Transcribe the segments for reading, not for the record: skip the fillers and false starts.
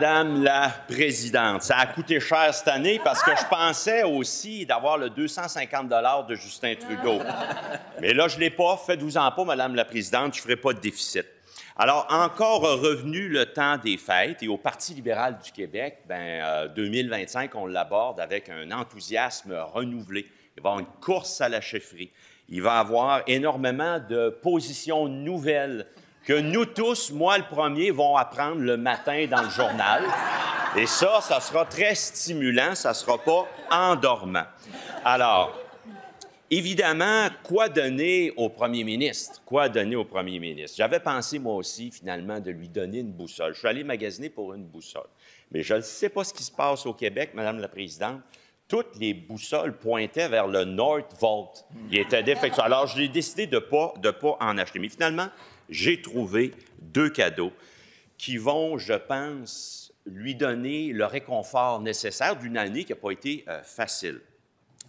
Madame la Présidente, ça a coûté cher cette année parce que je pensais aussi d'avoir le 250 $ de Justin Trudeau. Mais là, je ne l'ai pas. Faites-vous-en pas, Madame la Présidente, je ne ferai pas de déficit. Alors, encore revenu le temps des fêtes, et au Parti libéral du Québec, 2025, on l'aborde avec un enthousiasme renouvelé. Il va y avoir une course à la chefferie. Il va y avoir énormément de positions nouvelles que nous tous, moi le premier, vont apprendre le matin dans le journal. Et ça sera très stimulant, ça ne sera pas endormant. Alors, évidemment, quoi donner au premier ministre? Quoi donner au premier ministre? J'avais pensé, moi aussi, finalement, de lui donner une boussole. Je suis allé magasiner pour une boussole. Mais je ne sais pas ce qui se passe au Québec, Madame la Présidente. Toutes les boussoles pointaient vers le Northvolt. Il était défectueux. Alors, j'ai décidé de ne pas en acheter. Mais finalement, j'ai trouvé 2 cadeaux qui vont, je pense, lui donner le réconfort nécessaire d'une année qui n'a pas été facile.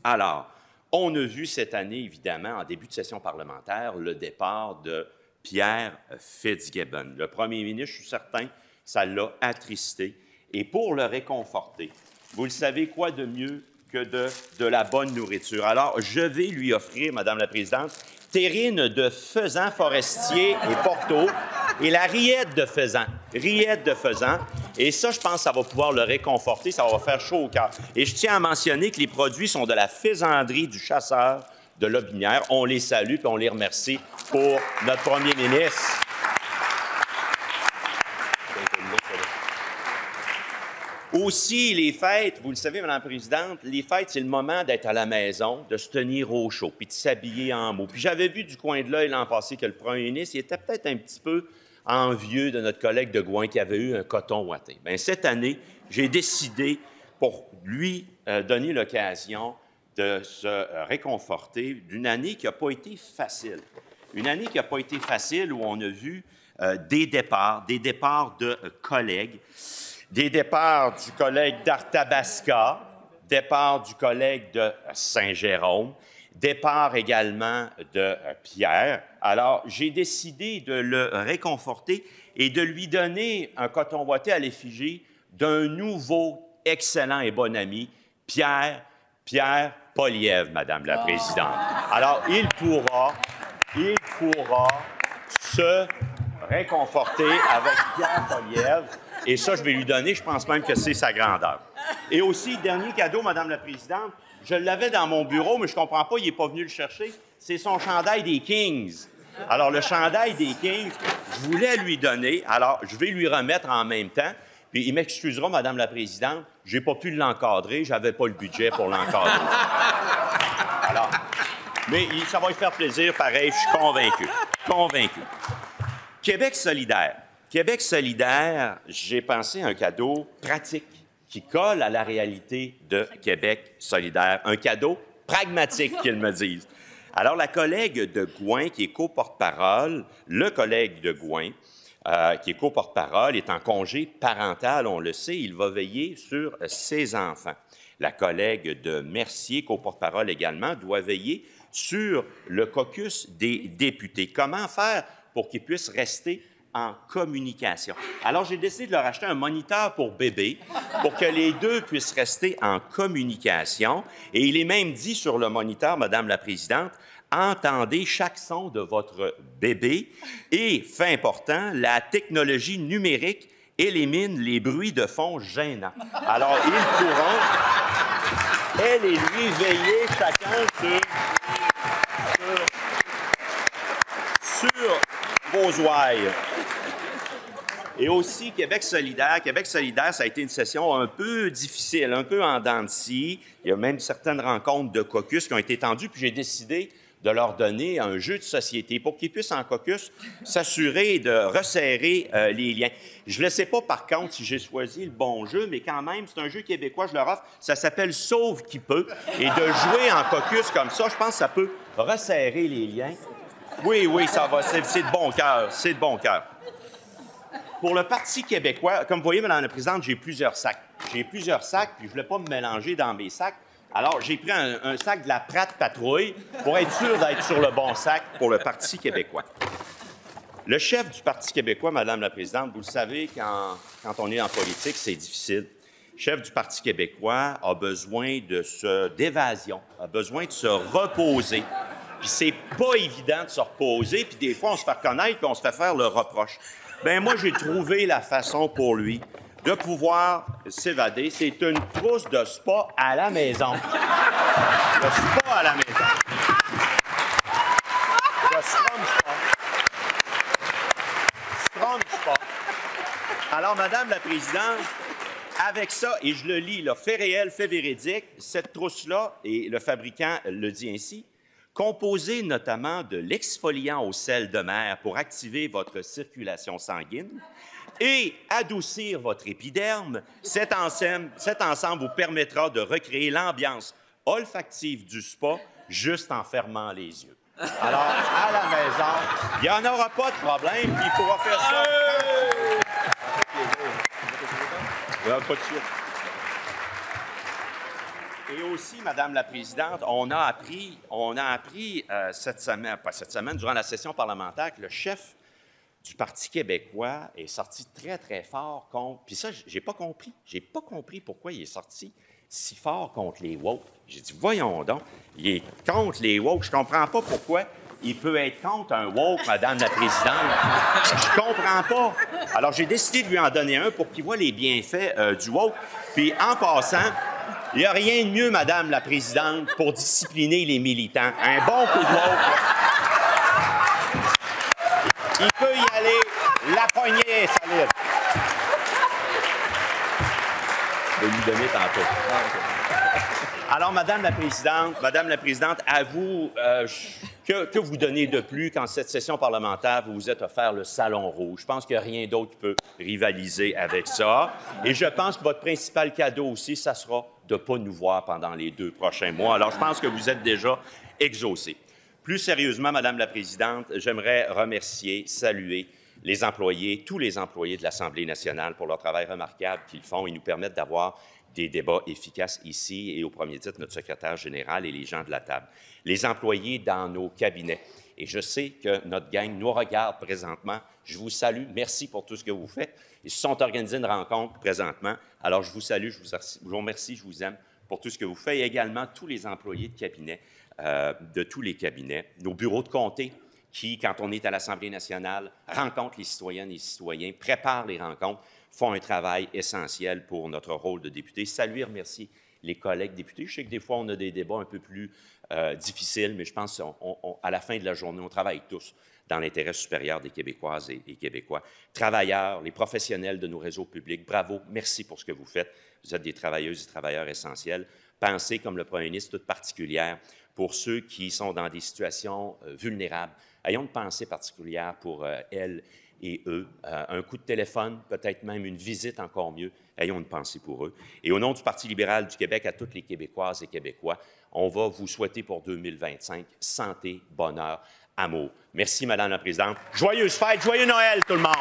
Alors, on a vu cette année, évidemment, en début de session parlementaire, le départ de Pierre Fitzgibbon. Le premier ministre, je suis certain, ça l'a attristé. Et pour le réconforter, vous le savez, quoi de mieux que de la bonne nourriture? Alors, je vais lui offrir, Madame la Présidente, terrine de faisan forestier et Porto et la rillette de faisan. Rillette de faisan. Et ça, je pense que ça va pouvoir le réconforter, ça va faire chaud au cœur. Et je tiens à mentionner que les produits sont de la faisanderie du chasseur de Lobinière. On les salue et on les remercie pour notre premier ministre. Aussi, les fêtes, vous le savez, Mme la Présidente, les fêtes, c'est le moment d'être à la maison, de se tenir au chaud, puis de s'habiller en mou. Puis j'avais vu du coin de l'œil l'an passé que le premier ministre, il était peut-être un petit peu envieux de notre collègue de Gouin qui avait eu un coton ouaté. Bien, cette année, j'ai décidé, pour lui donner l'occasion de se réconforter d'une année qui n'a pas été facile. Une année qui n'a pas été facile où on a vu des départs de collègues. Des départs du collègue d'Arthabasca, départ du collègue de Saint-Jérôme, départ également de Pierre. Alors, j'ai décidé de le réconforter et de lui donner un coton ouaté à l'effigie d'un nouveau, excellent et bon ami, Pierre Poilievre, Madame la Présidente. Alors, il pourra se réconforter avec Pierre Poilievre. Et ça, je vais lui donner, je pense même que c'est sa grandeur. Et aussi, dernier cadeau, Madame la Présidente, je l'avais dans mon bureau, mais je ne comprends pas, il n'est pas venu le chercher. C'est son chandail des Kings. Alors, le chandail des Kings, je voulais lui donner, alors je vais lui remettre en même temps. Puis il m'excusera, Madame la Présidente, je n'ai pas pu l'encadrer, je n'avais pas le budget pour l'encadrer. Alors, mais ça va lui faire plaisir, pareil, je suis convaincu. Québec solidaire. Québec solidaire, j'ai pensé à un cadeau pratique qui colle à la réalité de Québec solidaire. Un cadeau pragmatique, qu'ils me disent. Alors, la collègue de Gouin, qui est co-porte-parole, le collègue de Gouin, qui est co-porte-parole, est en congé parental, on le sait, il va veiller sur ses enfants. La collègue de Mercier, co-porte-parole également, doit veiller sur le caucus des députés. Comment faire pour qu'ils puissent rester en communication? Alors, j'ai décidé de leur acheter un moniteur pour bébé pour que les deux puissent rester en communication. Et il est même dit sur le moniteur, Madame la Présidente, entendez chaque son de votre bébé. Et, fait important, la technologie numérique élimine les bruits de fond gênants. Alors, ils pourront, elle et lui, veiller chacun sur vos ouailles. Et aussi, Québec solidaire, ça a été une session un peu difficile, un peu en dents de scie. Il y a même certaines rencontres de caucus qui ont été tendues, puis j'ai décidé de leur donner un jeu de société pour qu'ils puissent, en caucus, s'assurer de resserrer les liens. Je ne sais pas, par contre, si j'ai choisi le bon jeu, mais quand même, c'est un jeu québécois, je leur offre. Ça s'appelle « Sauve qui peut ». Et de jouer en caucus comme ça, je pense que ça peut resserrer les liens. Oui, ça va, c'est de bon cœur, Pour le Parti québécois, comme vous voyez, Mme la Présidente, j'ai plusieurs sacs, puis je ne voulais pas me mélanger dans mes sacs. Alors, j'ai pris un sac de la Pratt Patrouille pour être sûr d'être sur le bon sac pour le Parti québécois. Le chef du Parti québécois, Madame la Présidente, vous le savez, quand on est en politique, c'est difficile. Le chef du Parti québécois a besoin d'évasion, a besoin de se reposer. Puis c'est pas évident de se reposer, puis des fois, on se fait reconnaître, puis on se fait faire le reproche. Bien, moi, j'ai trouvé la façon pour lui de pouvoir s'évader. C'est une trousse de spa à la maison. Le spa à la maison. Le Scrum Spa. Scrum Spa. Alors, Madame la Présidente, avec ça, et je le lis, là, fait réel, fait véridique, cette trousse-là, et le fabricant le dit ainsi, composée notamment de l'exfoliant au sel de mer pour activer votre circulation sanguine et adoucir votre épiderme, cet ensemble vous permettra de recréer l'ambiance olfactive du spa juste en fermant les yeux. Alors, à la maison, il n'y en aura pas de problème, puis il pourra faire ça. Pas de suite. Et aussi, Madame la Présidente, on a appris cette semaine, durant la session parlementaire, que le chef du Parti québécois est sorti très, très fort contre... Puis ça, j'ai pas compris pourquoi il est sorti si fort contre les woke. J'ai dit, voyons donc, il est contre les woke. Je comprends pas pourquoi il peut être contre un woke, Madame la Présidente. Je comprends pas. Alors, j'ai décidé de lui en donner un pour qu'il voit les bienfaits du woke. Puis, en passant... Il n'y a rien de mieux, Madame la Présidente, pour discipliner les militants. Un bon coup de woke. Il peut y aller, la poignée est solide. Je vais lui donner tantôt. Alors, Madame la Présidente, à vous, que vous donnez de plus quand cette session parlementaire, vous vous êtes offert le Salon Rouge? Je pense qu'il n'y a rien d'autre qui peut rivaliser avec ça. Et je pense que votre principal cadeau aussi, ça sera de ne pas nous voir pendant les 2 prochains mois. Alors, je pense que vous êtes déjà exaucés. Plus sérieusement, Madame la Présidente, j'aimerais remercier, saluer les employés, tous les employés de l'Assemblée nationale pour leur travail remarquable qu'ils font. Ils nous permettent d'avoir des débats efficaces ici et au premier titre, notre secrétaire général et les gens de la table. Les employés dans nos cabinets. Et je sais que notre gang nous regarde présentement. Je vous salue. Merci pour tout ce que vous faites. Ils se sont organisés une rencontre présentement. Alors, je vous salue, je vous remercie, je vous aime pour tout ce que vous faites. Et également tous les employés de cabinet, de tous les cabinets, nos bureaux de comté qui, quand on est à l'Assemblée nationale, rencontrent les citoyennes et les citoyens, préparent les rencontres, font un travail essentiel pour notre rôle de député. Saluer et remercier les collègues députés. Je sais que des fois, on a des débats un peu plus difficiles, mais je pense qu'à la fin de la journée, on travaille tous dans l'intérêt supérieur des Québécoises et Québécois. Travailleurs, les professionnels de nos réseaux publics, bravo, merci pour ce que vous faites. Vous êtes des travailleuses et travailleurs essentiels. Pensez, comme le premier ministre, toute particulière pour ceux qui sont dans des situations vulnérables. Ayons une pensée particulière pour elles et eux. Un coup de téléphone, peut-être même une visite encore mieux. Ayons une pensée pour eux. Et au nom du Parti libéral du Québec, à toutes les Québécoises et Québécois, on va vous souhaiter pour 2025 santé, bonheur, amour. Merci, Madame la Présidente. Joyeuses fêtes, joyeux Noël, tout le monde!